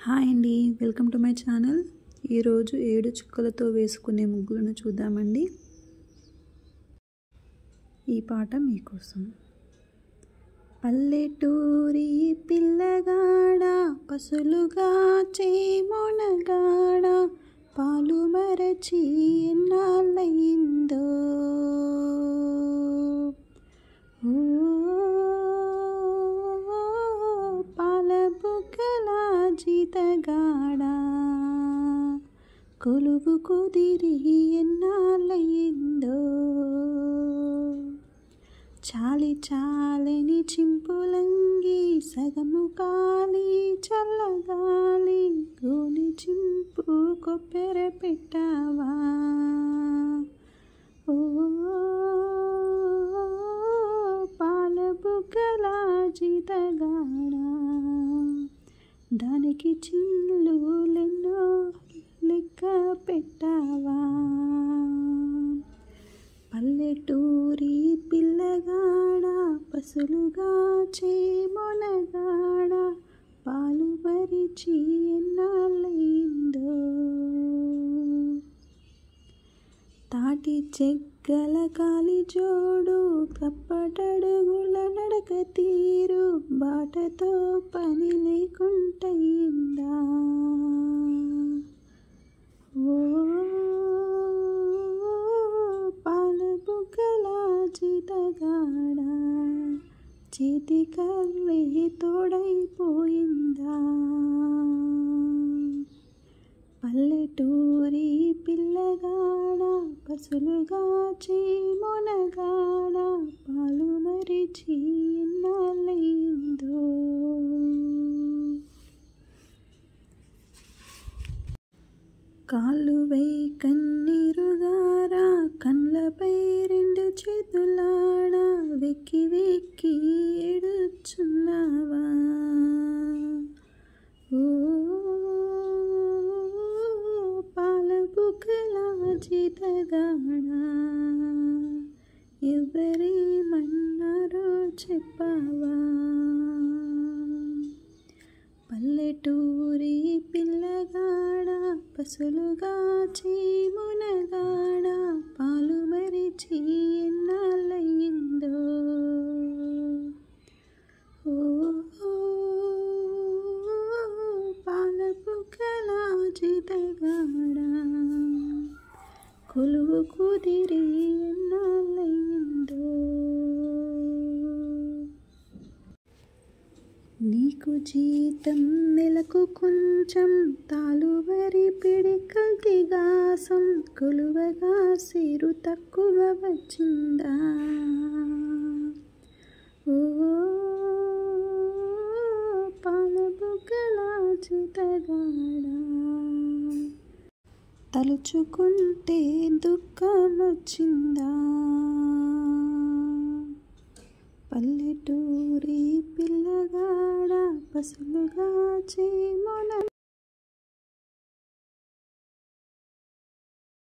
Hi అండి, welcome to my channel. ఈరోజు 7 చుక్కలతో వేసుకునే ముగ్గులను చూద్దామండి. ఈ పాట మీకోసం. పల్లెటూరి పిల్లగాడ పసులుగా చేమొనగాడ పాలు మరచి ఎన్నాళ్ళయిందో, పాల బుగ్గల జీతగాడ కొలువు కుదిరి ఎన్నాళ్ళయిందో, చాలి చాలని చింపులంగి సగము కాలి చల్లగాలి గోని చింపు కొప్పెర పెట్టావా, ఓ పాల బుగ్గల జీతగాడ దానికి చిల్లులెన్నో లెక్క పెట్టావా. పల్లెటూరి పిల్లగాడ పసులుగా చేమొనగాడ పాలు మరిచి ఎన్నాళ్ళయిందో, తాటి చెగ్గల కాలి జోడు కప్పటడుగుల నడక తీరు బాటతో పని లేకుంటయిందా, ఓ పాల బుగ్గల జీతగాడ చేతి కర్రే తోడైపోయిందా. పల్లెటూరి పిల్లగాడ పసులుగా చేమొనగాడ పాలు మరిచి ఎన్నాళ్ళయిందో. కాళ్ళు వేయి కన్నీరుగారా కళ్ళపై 2 చేతులాడ వెక్కి వెక్కి ఏడుచున్నావా, ఓ పాల బుగ్గల జీతగాడ ఎవరేమన్నారో చెప్పావా. పల్లెటూరి పిల్లగాడ పసులుగా చేమొనగాడ పాలు మరిచి ఎన్నాళ్ళయిందో, ఓ పాల బుగ్గల జీతగాడ కొలువు కుదిరి ఎన్నాళ్ళయిందో. నీకు జీతం నెలకు కొంచెం తాలువరి పిడికల్తిగాసం కొలువగా సిరు తక్కువ వచ్చిందా, ఓ పాల బుగ్గల జీతగాడ తలుచుకుంటే దుఃఖం వచ్చిందా. పల్లెటూరి పిల్లగాడ పసులుగా చేమొన